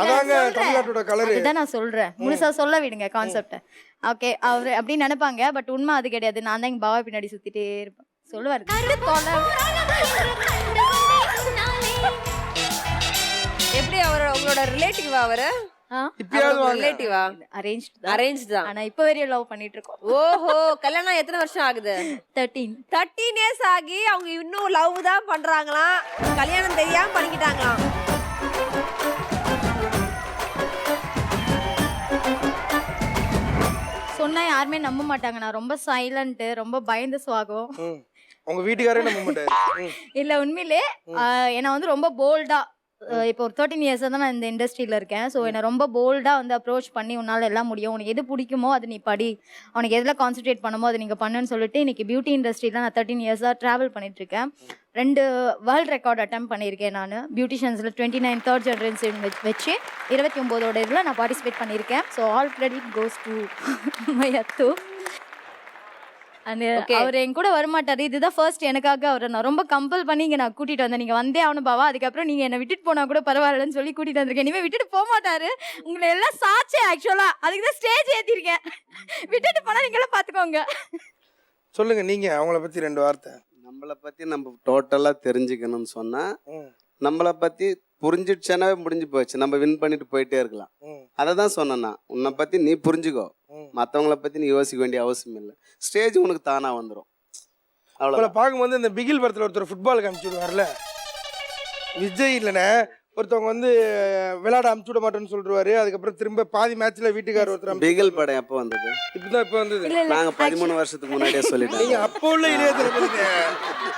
அதாங்க தமிழ்நாட்டோட கலர். அதுதான் நான் சொல்றேன், முழுசா சொல்ல விடுங்க கான்செப்ட. ஓகே, அவரு அப்படி நினைப்பாங்க, பட் உண்மை அது கிடையாது. நான் தான் எங்க பாவா பின்னாடி சுத்திட்டே இருப்பேன். சொல்லுவாரு எப்படி உங்களோட ரிலேட்டிவா அவரு? ரிலேட்டிவா? அரேஞ்ச் தான். ஆனா இப்ப வரையும் லவ் பண்ணிட்டு இருக்கோம். ஓஹோ, கல்யாணம் எத்தனை வருஷம் ஆகுது? 13 இயர்ஸ் ஆகி அவங்க இன்னும் லவ் தான் பண்றாங்களாம். கல்யாணம் தெரியாம பண்ணிக்கிட்டாங்களாம். சொன்னா யாருமே நம்ப மாட்டாங்க. நான் ரொம்ப சைலண்ட், ரொம்ப பயந்த சுவாகம். உங்க வீட்டுக்காரே நம்ப மாட்டாரு. இல்ல உண்மையிலே என்ன வந்து ரொம்ப போல்டா, இப்போ ஒரு 13 இயர்ஸ் தான் நான் இந்த இண்டஸ்ட்ரியில இருக்கேன். ஸோ என்னை ரொம்ப போல்டா வந்து அப்ரோச் பண்ணி உன்னால எல்லாம் முடியும், உனக்கு எது பிடிக்குமோ அது நீ படி, உனக்கு எதில் கான்சென்ட்ரேட் பண்ணுமோ அது நீங்க பண்ணுன்னு சொல்லிட்டு இன்னைக்கு பியூட்டி இண்டஸ்ட்ரியில நான் 13 இயர்ஸாக ட்ராவல் பண்ணிட்டு இருக்கேன். 2 வேர்ல்ட் ரெக்கார்ட் அட்டெம்ப்ட் பண்ணியிருக்கேன். நான் பியூட்டிஷியன்ஸில் 29 தேர்ட் ஜென்ரேஷன் வச்சு 29ஓட இதில் நான் பார்ட்டிசிபேட் பண்ணியிருக்கேன். So all credit goes to my அத்து. அந்த அவர் என் கூட வரமாட்டாரு. இதுதான் ஃபர்ஸ்ட் எனக்காக அவரை நான் ரொம்ப கம்பல் பண்ணி இங்கே நான் கூட்டிட்டு வந்தேன். நீங்க வந்தே அவனு பாவா, அதுக்கப்புறம் நீங்க என்ன விட்டுட்டு போனா கூட பரவாயில்லன்னு சொல்லி கூட்டிட்டு வந்திருக்கேன். இனிமே விட்டுட்டு போக மாட்டாரு. உங்களை எல்லாம் சாச்சே ஆக்சுவலா, அதுக்கு தான் ஸ்டேஜ் ஏத்திருக்கேன். விட்டுட்டு போனா நீங்க எல்லாம் பாத்துக்கோங்க. சொல்லுங்க நீங்க அவங்கள பத்தி 2 வார்த்தை. நம்மளை பத்தி நம்ம டோட்டலா தெரிஞ்சுக்கணும்னு சொன்னா நம்மளை பத்தி புரிஞ்சிடுச்சானாவே முடிஞ்சு போச்சு. நம்ம வின் பண்ணிட்டு போயிட்டே இருக்கலாம். அதை தான் சொன்னேன்னா, உன்னை பத்தி நீ புரிஞ்சுக்கோ, மற்றவங்கள பத்தி நீ யோசிக்க வேண்டிய அவசியம் இல்லை. ஸ்டேஜ் உனக்கு தானா வந்துடும். அவ்வளோ பார்க்கும்போது இந்த பிகில் படத்தில் ஒருத்தர் ஃபுட்பால் காமிச்சுடுவார்ல, விஜய் இல்லைண்ணே, ஒருத்தவங்க வந்து விளையாட அமுச்சு விட மாட்டேன்னு சொல்லிடுவாரு. அதுக்கப்புறம் திரும்ப பாதி மேட்ச்ல வீட்டுக்காரர் ஒருத்தர் பிகில் படம் எப்போ வந்தது? இப்ப வந்தது. நாங்க 13 வருஷத்துக்கு முன்னாடியே சொல்லிட்டோம். நீங்க அப்போ உள்ள இளைய தளபதி,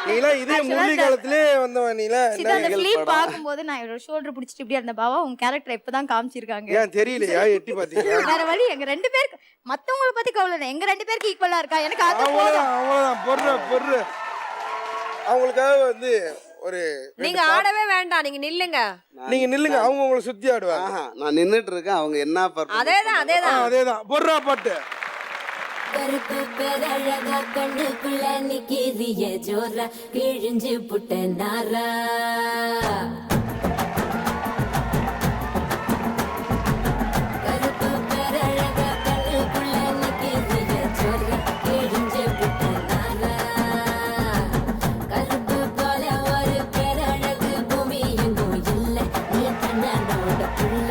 நீங்களா இதே முரளி காலத்திலே வந்தவன். நீங்களா சிதா அந்த ஃபிலிம் பாக்கும்போது நான் இவரோட ஷோல்டர் பிடிச்சிட்டு இப்படி இருந்த பாவா உங்க கேரக்டர் இப்பதான் காமிச்சிருக்காங்க. ஏன் தெரியலையா? எட்டி பாத்தீங்க? வேற வழி எங்க 2 பேருக்கு மத்தவங்கள பத்தி கவலை இல்லை, எங்க 2 பேருக்கு ஈக்குவலா இருக்கா எனக்கு அது போதும். அவ்வளவுதான். பொறு அவங்களுக்காக வந்து ஒரு நீங்க ஆடவே வேண்டாம், நீங்க நில்லுங்க. நீங்க நில்லுங்க, அவங்க உங்களை சுத்தி ஆடுவாங்க. நான் நின்னுட்டு இருக்கேன், அவங்க என்ன அதேதான் பொர்றா பாட்டு. கருப்பு பேரழகா கண்ணுக்குள்ள நிக்கிறிய ஜோரா கிழிஞ்சு புட்ட நாரா கருப்பு பேரழகா கண்ணுக்குள்ள நிக்கிறிய ஜோரா கிழிஞ்சு புட்ட நாரா கருப்பு போல ஒரு பேரழகு பூமி எங்கும் இல்ல நீ கண்ணனோட புள்ள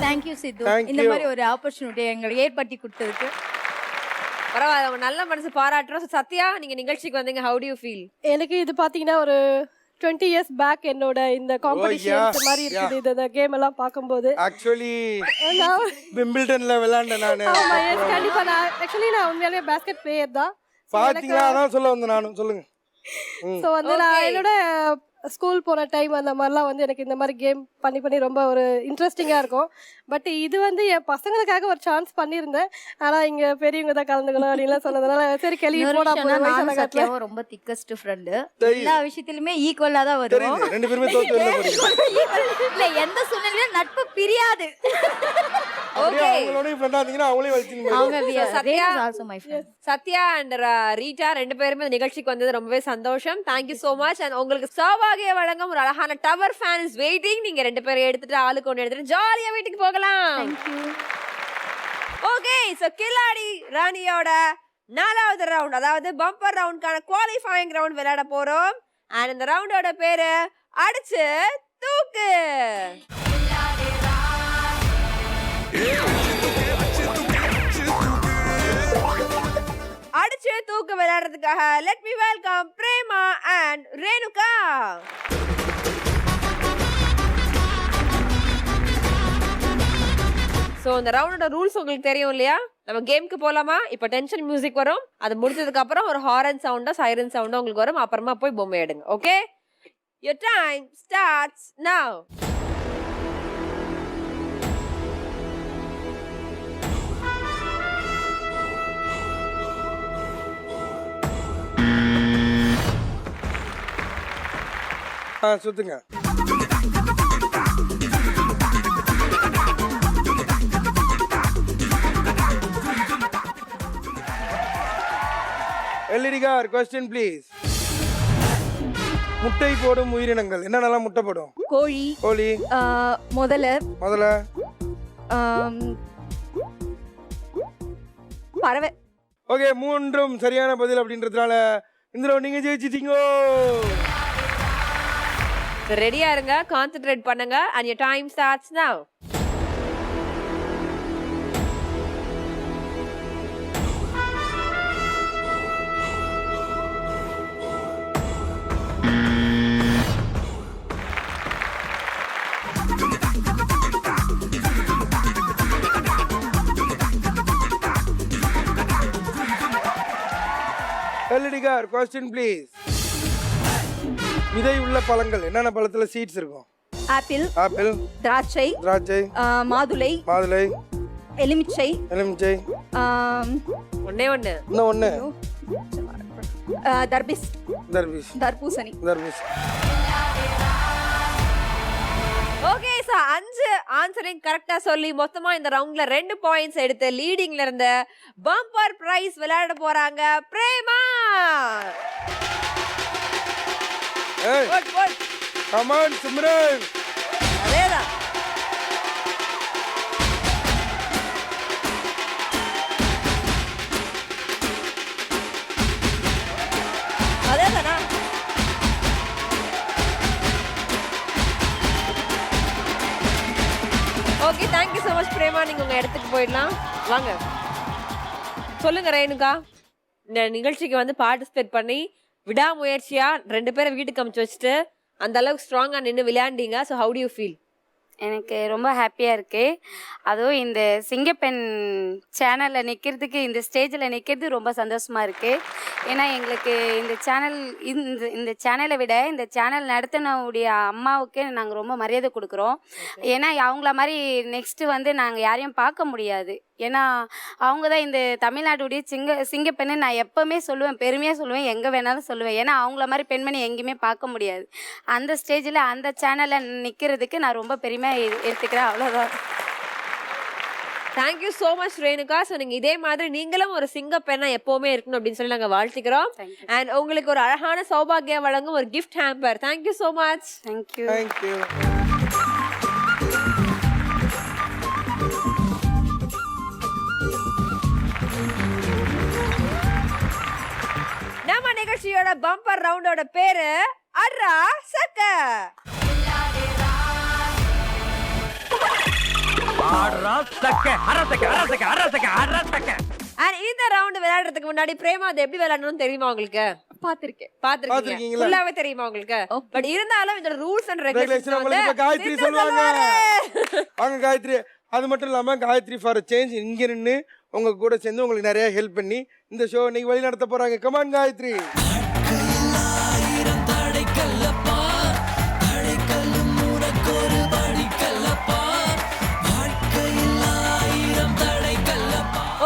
தேங்க்யூ சித்து, Thank இந்த you. மாதிரி ஒரு ஆப்பர்ச்சுனிட்டி எங்களுக்கு ஏற்படுத்தி கொடுத்ததுக்கு. பரவாயில்ல, உங்க நல்ல மனசு பாராட்டுறோம். சத்யா, நீங்க நிகழ்ச்சிக்கு வந்தீங்க, how do you feel? எனக்கு இது பாத்தீங்கன்னா ஒரு 20 years பேக் என்னோட இந்த காம்படிஷன் மாதிரி இருக்குது. இந்த கேம் எல்லாம் பார்க்கும்போது ஆக்சுவலி விம்பிள்டன்ல விளையாண்டேன் நானு. ஆமா, yes, கண்டிப்பா. நான் உண்மையாலே பாஸ்கெட் பிளேயர் தான். பாத்தீங்களா? அதான் சொல்ல வந்தேன் நானும். சொல்லுங்க. ஸோ வந்து நான் என்னோட ஸ்கூல் போன டைம் அந்த மாதிரிலாம் வந்து எனக்கு இந்த மாதிரி கேம் பண்ணி ரொம்ப ஒரு இன்ட்ரெஸ்டிங்காக இருக்கும். பட் இது வந்து என் பசங்களுக்காக ஒரு சான்ஸ் பண்ணியிருந்தேன். ஆனால் இங்கே பெரியவங்க தான் கலந்துக்கணும் அப்படின்லாம் சொன்னதுனால சரி கேள்வி போடா போட ரொம்ப திக்கஸ்ட் ஃப்ரெண்டு, எல்லா விஷயத்திலுமே ஈக்குவலா தான் வரும். தெரியுது, 2 பேருமே தோத்து வெளில போறீங்க. இல்ல எந்த சூழ்நிலையிலும் நட்பு பிரியாது. அப்படியே அவங்களோடய ஃப்ரெண்டா இருந்தீங்கன்னா அவங்களே வச்சிருக்கீங்க. சத்யா அண்ட் ரீட்டா 2 பேருமே இந்த நிகழ்ச்சிக்கு வந்தது ரொம்பவே சந்தோஷம். Thank you so much. அண்ட் உங்களுக்கு சௌபாகிய வழங்கும் ஒரு அழகான டவர் ஃபேன் இஸ் வெயிட்டிங். நீங்க 2 பேரும் எடுத்துட்டு ஆளுக்கு ஒன்று எடுத்துட்டு ஜாலியா வீட்டுக்கு போகலாம். ஓகே, சோ கில்லாடி ராணியோட 4வது ரவுண்ட், அதாவது பம்பர் ரவுண்ட்கான குவாலிஃபையிங் ரவுண்ட் விளையாட போறோம். அண்ட் இந்த ரவுண்டோட பேரு அடிச்சு தூக்கு. அடிச்சு தூக்கு விளையாடுறதுக்காக let me welcome Prema and Renuka. So இந்த ரவுண்டோட ரூல்ஸ் உங்களுக்கு தெரியும் இல்லையா? நம்ம கேமுக்கு போலாமா? இப்போ டென்ஷன் மியூசிக் வரும், அது முடிஞ்சதுக்கு அப்புறம் ஒரு ஹாரன் சவுண்டா சைரன் சவுண்டா உங்களுக்கு வரும். அப்புறமா போய் பொம்மை எடுங்க. Okay, your time starts now. சுத்துங்க. எல்லிடிகார் question please. முட்டை போடும் உயிரினங்கள் என்னென்னலாம் முட்டை போடும்? கோழி, கோழி, முதலை, பறவை. ஓகே, 3ம் சரியான பதில் அப்படின்றதுனால இந்த நீங்க ஜெயிச்சிட்டீங்க. ரெடியா இருங்க, கான்சென்ட்ரேட் பண்ணுங்க. and your time starts now. எல்லிடிகார் question please. விதை உள்ள பழங்கள் என்னென்ன பழத்துல சீட்ஸ் இருக்கும்? ஆப்பிள், ஆப்பிள், திராட்சை, மாதுளை, எலுமிச்சை, ஒண்ணே ஒண்ணு, இன்னும் ஒண்ணு, தர்பூசணி. ஓகே, சோ 5 ஆன்சரிங் கரெக்டா சொல்லி மொத்தமா இந்த ரவுண்ட்ல 2 பாயிண்ட்ஸ் எடுத்து லீடிங்ல இருந்த பம்பர் பிரைஸ் விளையாட போறாங்க Prema. Hey, come on, Simran. அதேதான். பிரேமா நீங்க உங்க இடத்துக்கு போயிடலாம். வாங்க சொல்லுங்க ரேணுகா, இந்த நிகழ்ச்சிக்கு வந்து பார்ட்டிசிபேட் பண்ணி விடாமுயற்சியா 2 பேரை வீட்டுக்கு அமுச்சு வச்சுட்டு அந்த அளவுக்கு ஸ்ட்ராங்கா நின்று விளையாண்டீங்க. So how do you feel? எனக்கு ரொம்ப ஹாப்பியாக இருக்குது. அதுவும் இந்த சிங்கப்பெண் சேனலில் நிற்கிறதுக்கு, இந்த ஸ்டேஜில் நிற்கிறது ரொம்ப சந்தோஷமாக இருக்குது. ஏன்னா எங்களுக்கு இந்த சேனலை விட இந்த சேனல் நடத்தினுடைய அம்மாவுக்கு நாங்கள் ரொம்ப மரியாதை கொடுக்குறோம். ஏன்னா அவங்கள மாதிரி நெக்ஸ்ட்டு வந்து நாங்கள் யாரையும் பார்க்க முடியாது. ஏன்னா அவங்க தான் இந்த தமிழ்நாட்டுடைய சிங்கப்பெண்ணு நான் எப்போவுமே சொல்லுவேன், பெருமையாக சொல்லுவேன், எங்கே வேணாலும் சொல்லுவேன். ஏன்னா அவங்கள மாதிரி பெண்மணி எங்கேயுமே பார்க்க முடியாது. அந்த ஸ்டேஜில் அந்த சேனலில் நிற்கிறதுக்கு நான் ரொம்ப பெருமையாக எடுத்துக்கிறேன். அவ்வளோதான். Thank you so much Renuka. So நீங்கள் இதே மாதிரி நீங்களும் ஒரு சிங்க பெண்ணா எப்போவுமே இருக்கணும் அப்படின்னு சொல்லி நாங்கள் வாழ்த்துக்கிறோம். அண்ட் உங்களுக்கு ஒரு அழகான சௌபாகியம் வழங்கும் ஒரு gift hamper. Thank you so much. Thank you. Thank you. நம்ம நிகழ்ச்சியோட பம்பர் ரவுண்டோட பேரு அட்ரா சக்க. இந்த ரவுண்ட் விளையாடுறதுக்கு முன்னாடி பிரேமா அது எப்படி விளையாடணும்னு தெரியுமா உங்களுக்கு? பாத்திருக்கீங்க. ஃபுல்லாவே தெரியுமா உங்களுக்கு? பட் இருந்தாலும் இந்த ரூல்ஸ் அண்ட் ரெகுலேஷன் உங்களுக்கு காயத்ரி சொல்லுவாங்க. வாங்க காயத்ரி. அது மட்டும் இல்லாம காயத்ரி ஃபார் சேஞ்ச் இங்க நின்று உங்க கூட சேர்ந்து உங்களுக்கு நிறைய ஹெல்ப் பண்ணி இந்த ஷோ இன்னைக்கு வழி நடத்த போறாங்க. கமான் காயத்ரி.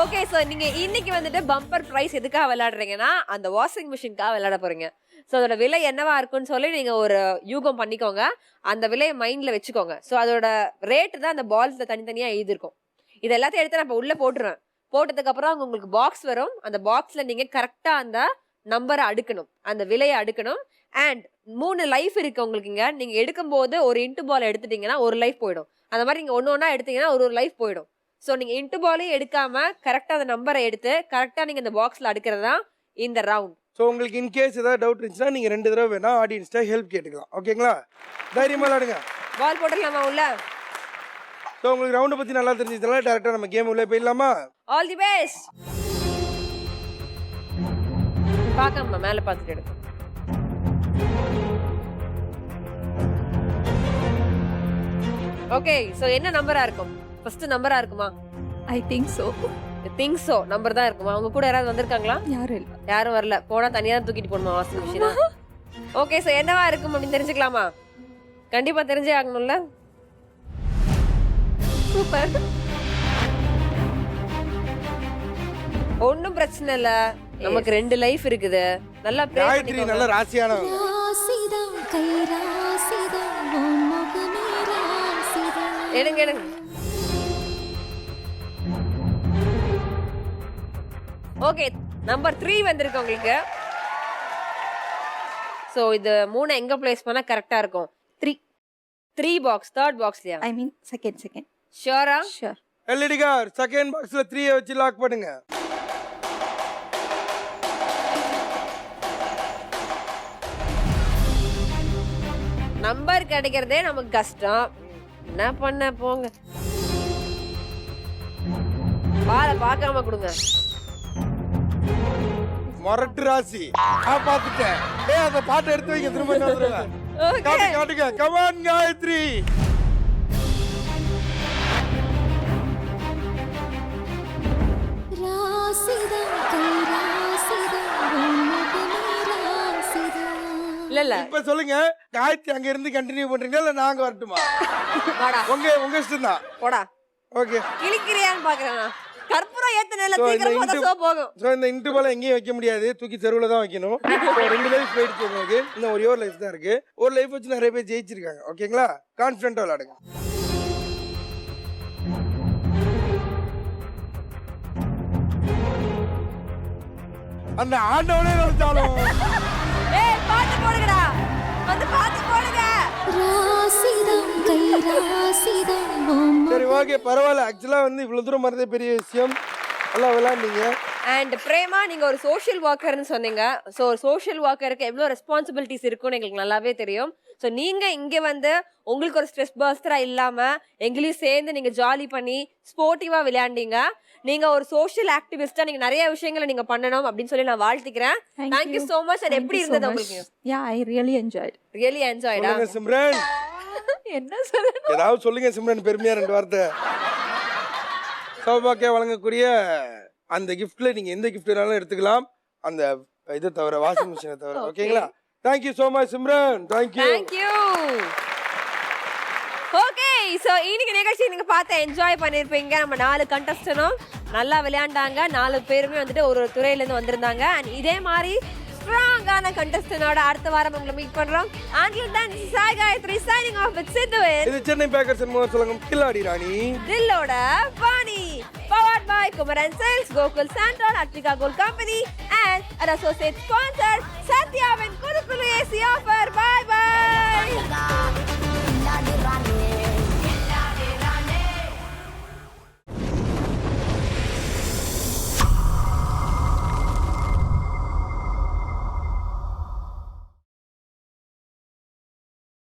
ஓகே, சோ நீங்க இன்னைக்கு வந்துட்டு பம்பர் பிரைஸ் எதுக்காக விளையாடுறீங்கன்னா அந்த வாஷிங் மிஷினுக்காக விளையாட போறீங்க. ஸோ அதோட விலை என்னவா இருக்குன்னு சொல்லி நீங்க ஒரு யூகம் பண்ணிக்கோங்க. அந்த விலையை மைண்ட்ல வச்சுக்கோங்க. ஸோ அதோட ரேட்டு தான் அந்த பால்ஸ்ல தனித்தனியா எழுதிருக்கும். இது எல்லாத்தையும் எடுத்து நான் இப்போ உள்ள போட்டுருவேன். போட்டதுக்கு அப்புறம் உங்களுக்கு பாக்ஸ் வரும். அந்த பாக்ஸ்ல நீங்க கரெக்டா அந்த நம்பரை அடுக்கணும், அந்த விலையை அடுக்கணும். அண்ட் 3 லைஃப் இருக்கு உங்களுக்கு. இங்க நீங்க எடுக்கும் போது ஒரு இன்ட்டு பால் எடுத்துட்டீங்கன்னா ஒரு லைஃப் போயிடும். அந்த மாதிரி நீங்க ஒன்னொன்னா எடுத்தீங்கன்னா ஒரு லைஃப் போயிடும். ஸோ நீங்க இன்ட்டு பாலையும் எடுக்காம கரெக்டா அந்த நம்பரை எடுத்து கரெக்டா நீங்க இந்த பாக்ஸ்ல அடுக்கிறது தான் இந்த ரவுண்ட். ஸோ உங்களுக்கு இன்கேஸ் ஏதாவது டவுட் இருந்துச்சுன்னா நீங்க 2 தடவை வேணா ஆடியன்ஸ்ட ஹெல்ப் கேட்டுக்கலாம். ஓகேங்களா? தைரியமா விளையாடுங்க. பால் போட்டுடலாமா உள்ள? ஸோ உங்களுக்கு ரவுண்டை பத்தி நல்லா தெரிஞ்சதுனால டேரக்டா நம்ம கேம் உள்ள போயிடலாமா? All the best. பார்க்காம மேல பார்த்துட்டு எடுங்க. ஓகே, சோ என்ன நம்பரா இருக்கும்? ஃபர்ஸ்ட் நம்பரா இருக்குமா? ஐ திங்க் சோ நம்பர் தான் இருக்குமா? அவங்க கூட யாராவது வந்திருக்காங்களா? யாரும் வரல. போனா தனியா தான் தூக்கிட்டு போகணுமா வாஷிங் மிஷினா? ஓகே, சோ என்னவா இருக்கும் அப்படின்னு தெரிஞ்சுக்கலாமா? கண்டிப்பா தெரிஞ்சே ஆகணும்ல. சூப்பர். ஒண்ணும் பிரச்சனை இல்ல, நமக்கு 2 லைஃப் இருக்குது. நல்லா ப்ரே காயத்ரி நல்ல ராசியானவங்க. எடுங்க எடுங்க. ஓகே, நம்பர் 3 வந்திருக்கு உங்களுக்கு. சோ இது 3 எங்க பிளேஸ் பண்ணா கரெக்டா இருக்கும்? 3 பாக்ஸ், தேர்ட் பாக்ஸ்லயா? I mean second. ஷூரா? ஷூர். எல்இடி கார் செகண்ட் பாக்ஸ்ல 3 வச்சு லாக் பண்ணுங்க. நம்பர் கிடைக்கிறதே நமக்கு கஷ்டம். என்ன பண்ண போங்க. பால பார்க்காம கொடுங்க. மொரட்டு ராசி. பாத்துட்டேன். அந்த பாட்டு எடுத்து வைங்க, திரும்ப வந்துருவேன். காட்டுங்க. கமான் காயத்ரி. இல்ல இப்ப சொல்லுங்க, காயத்ரி அங்க இருந்து கண்டினியூ பண்றீங்களா இல்ல நாங்க வரட்டுமா? உங்க இஷ்டம் தான். போடா. ஓகே. கிளிக்கிறியான்னு பாக்குறேன். கற்பூரம் ஏத்துனல சீக்கிரமா சோ போகும். சோ இந்த இன்டு பால் எங்கேயும் வைக்க முடியாது, தூக்கி தெருவுல தான் வைக்கணும். 2 லைஃப் போயிடுச்சு உங்களுக்கு. இன்னும் ஒரே ஒரு லைஃப் தான் இருக்கு. ஒரு லைஃப் வச்சு நிறைய பேர் ஜெயிச்சிருக்காங்க. ஓகேங்களா? கான்ஃபிடென்ட்டா விளையாடுங்க. அந்த ஆண்டவனே நினைச்சாலும் ஏய் பாத்து போடுங்கடா, வந்து பாத்து போடுங்க. சரி ஓகே, பரவாயில்ல. ஆக்சுவலா வந்து இவ்வளவு தூரம் வரதே பெரிய விஷயம். நல்லா விளையாண்டீங்க. அண்ட் பிரேமா நீங்க ஒரு சோஷியல் ஒர்க்கர்னு சொன்னீங்க. ஸோ ஒரு சோஷியல் ஒர்க்கருக்கு எவ்வளோ ரெஸ்பான்சிபிலிட்டிஸ் இருக்குன்னு எங்களுக்கு நல்லாவே தெரியும். ஸோ நீங்க இங்க வந்து உங்களுக்கு ஒரு ஸ்ட்ரெஸ் பஸ்டரா இல்லாம எங்களையும் சேர்ந்து நீங்க ஜாலி பண்ணி ஸ்போர்ட்டிவா விளையாண்டீங்க. நீங்க ஒரு சோஷியல் ஆக்டிவிஸ்டா நீங்க நிறைய விஷயங்களை நீங்க பண்ணணும் அப்படின்னு சொல்லி நான் வாழ்த்துக்கிறேன். Thank you so much. அது எப்படி இருந்தது உங்களுக்கு? Yeah, I really enjoyed. Really என்ஜாய்டா? சொல்லுங்க சிம்ரன், என்ன சொல்லணும்? ஏதாவது சொல்லுங்க சிம்ரன், பெருமையா 2 வார்த்தை. சௌபாக்கியா வழங்கக்கூடிய அந்த கிஃப்ட்ல நீங்க எந்த கிஃப்ட் வேணாலும் எடுத்துக்கலாம், அந்த இதை தவிர, வாஷிங் மிஷினை தவிர. ஓகேங்களா? Thank you so much Simran. Thank you. Okay, so இன்னைக்கு நிகழ்ச்சி நீங்க பார்த்து என்ஜாய் பண்ணிருப்பீங்க. நம்ம 4 கண்டஸ்டனும் நல்லா விளையாண்டாங்க. 4 பேருமே வந்துட்டு ஒரு துறையில இருந்து வந்திருந்தாங்க. அண்ட் இதே மாதிரி ஸ்ட்ராங்கான கண்டஸ்டனோட அடுத்த வாரம் உங்களை மீட் பண்றோம். Until then, this is Sai Gayatri signing off with Sidhu. இது சென்னை பேக்கர்ஸ் அண்ட் மோகன் சொல்லுங்க கில்லாடி ராணி தில்லோட Vani. Powered by Kumaran Sales, Gokul Santon, Atrika Gold Company and an associate sponsor Satyavin Kudupuliye